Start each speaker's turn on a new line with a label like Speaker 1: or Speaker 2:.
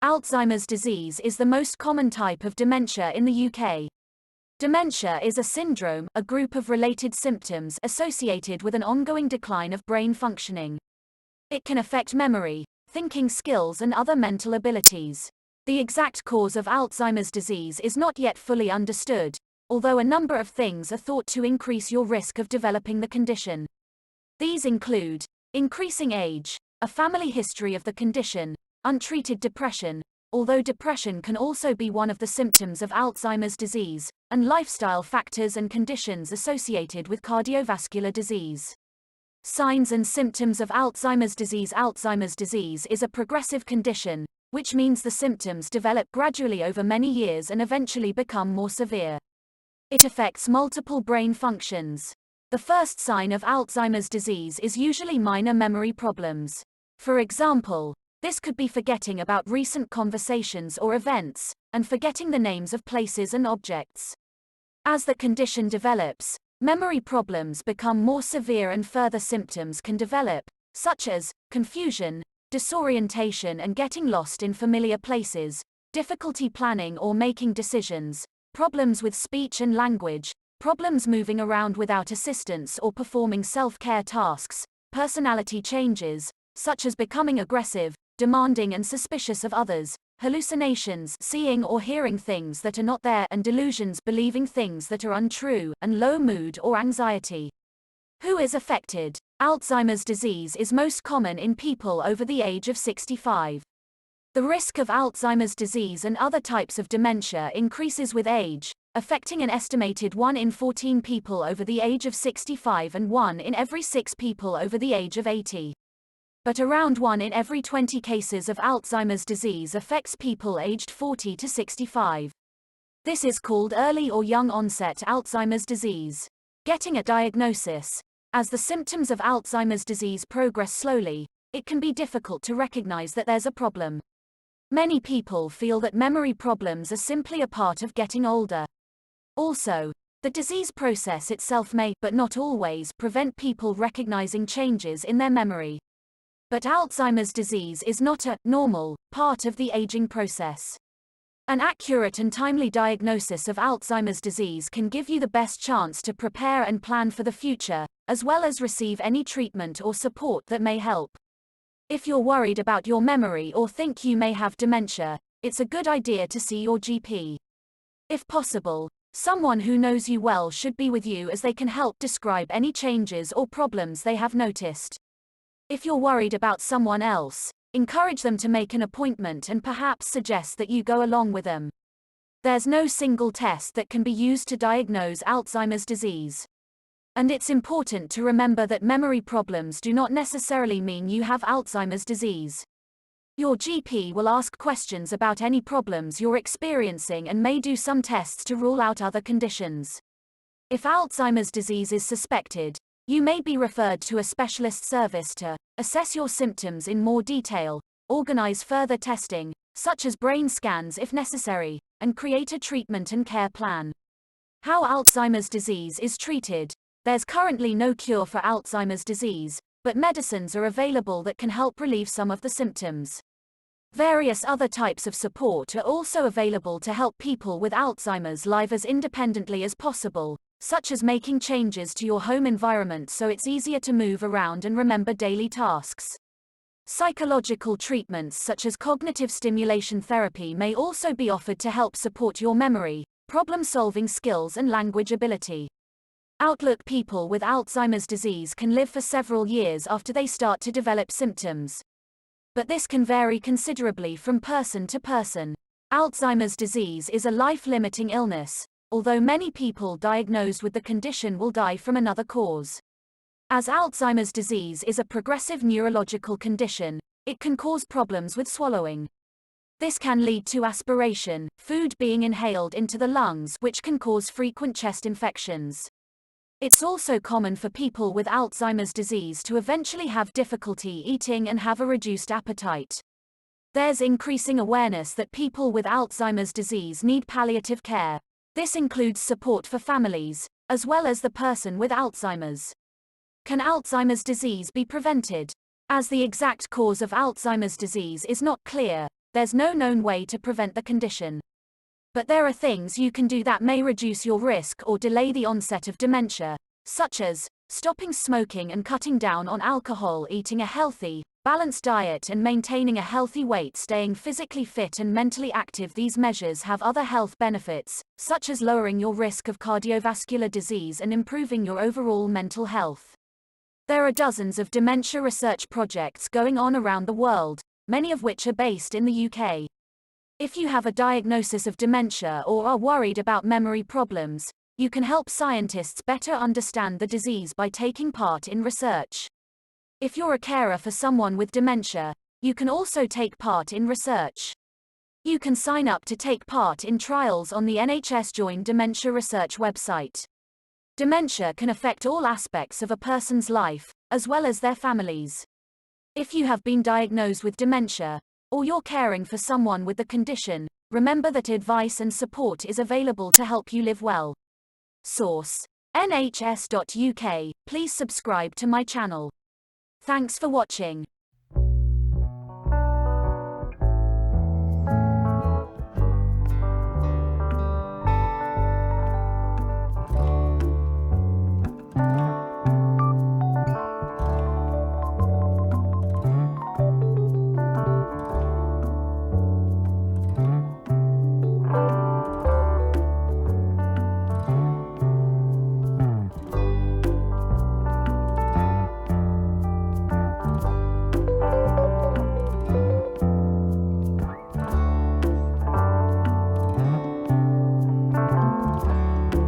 Speaker 1: Alzheimer's disease is the most common type of dementia in the UK. Dementia is a syndrome, a group of related symptoms associated with an ongoing decline of brain functioning. It can affect memory, thinking skills and other mental abilities. The exact cause of Alzheimer's disease is not yet fully understood, although a number of things are thought to increase your risk of developing the condition. These include increasing age, a family history of the condition, untreated depression, although depression can also be one of the symptoms of Alzheimer's disease, and lifestyle factors and conditions associated with cardiovascular disease. Signs and symptoms of Alzheimer's disease. Alzheimer's disease is a progressive condition, which means the symptoms develop gradually over many years and eventually become more severe. It affects multiple brain functions. The first sign of Alzheimer's disease is usually minor memory problems. For example, this could be forgetting about recent conversations or events, and forgetting the names of places and objects. As the condition develops, memory problems become more severe and further symptoms can develop, such as confusion, disorientation and getting lost in familiar places, difficulty planning or making decisions, problems with speech and language, problems moving around without assistance or performing self-care tasks, personality changes, such as becoming aggressive, demanding and suspicious of others, hallucinations, seeing or hearing things that are not there, and delusions, believing things that are untrue, and low mood or anxiety. Who is affected? Alzheimer's disease is most common in people over the age of 65. The risk of Alzheimer's disease and other types of dementia increases with age, affecting an estimated 1 in 14 people over the age of 65 and 1 in every 6 people over the age of 80. But around 1 in every 20 cases of Alzheimer's disease affects people aged 40 to 65. This is called early or young onset Alzheimer's disease. Getting a diagnosis. As the symptoms of Alzheimer's disease progress slowly, it can be difficult to recognize that there's a problem. Many people feel that memory problems are simply a part of getting older. Also, the disease process itself may, but not always, prevent people recognizing changes in their memory. But Alzheimer's disease is not a normal part of the aging process. An accurate and timely diagnosis of Alzheimer's disease can give you the best chance to prepare and plan for the future, as well as receive any treatment or support that may help. If you're worried about your memory or think you may have dementia, it's a good idea to see your GP. If possible, someone who knows you well should be with you as they can help describe any changes or problems they have noticed. If you're worried about someone else, encourage them to make an appointment and perhaps suggest that you go along with them. There's no single test that can be used to diagnose Alzheimer's disease. And it's important to remember that memory problems do not necessarily mean you have Alzheimer's disease. Your GP will ask questions about any problems you're experiencing and may do some tests to rule out other conditions. If Alzheimer's disease is suspected, you may be referred to a specialist service to assess your symptoms in more detail, organize further testing, such as brain scans if necessary, and create a treatment and care plan. How Alzheimer's disease is treated. There's currently no cure for Alzheimer's disease, but medicines are available that can help relieve some of the symptoms. Various other types of support are also available to help people with Alzheimer's live as independently as possible, such as making changes to your home environment so it's easier to move around and remember daily tasks. Psychological treatments such as cognitive stimulation therapy may also be offered to help support your memory, problem-solving skills and language ability. Outlook. People with Alzheimer's disease can live for several years after they start to develop symptoms. But this can vary considerably from person to person. Alzheimer's disease is a life-limiting illness, although many people diagnosed with the condition will die from another cause. As Alzheimer's disease is a progressive neurological condition, it can cause problems with swallowing. This can lead to aspiration, food being inhaled into the lungs, which can cause frequent chest infections. It's also common for people with Alzheimer's disease to eventually have difficulty eating and have a reduced appetite. There's increasing awareness that people with Alzheimer's disease need palliative care. This includes support for families, as well as the person with Alzheimer's. Can Alzheimer's disease be prevented? As the exact cause of Alzheimer's disease is not clear, there's no known way to prevent the condition. But there are things you can do that may reduce your risk or delay the onset of dementia, such as stopping smoking and cutting down on alcohol, eating a healthy, balanced diet and maintaining a healthy weight, staying physically fit and mentally active. These measures have other health benefits, such as lowering your risk of cardiovascular disease and improving your overall mental health. There are dozens of dementia research projects going on around the world, many of which are based in the UK. If you have a diagnosis of dementia or are worried about memory problems, you can help scientists better understand the disease by taking part in research. If you're a carer for someone with dementia, you can also take part in research. You can sign up to take part in trials on the NHS Join Dementia Research website. Dementia can affect all aspects of a person's life, as well as their families. If you have been diagnosed with dementia, or you're caring for someone with the condition, remember that advice and support is available to help you live well. Source: nhs.uk. Please subscribe to my channel. Thanks for watching.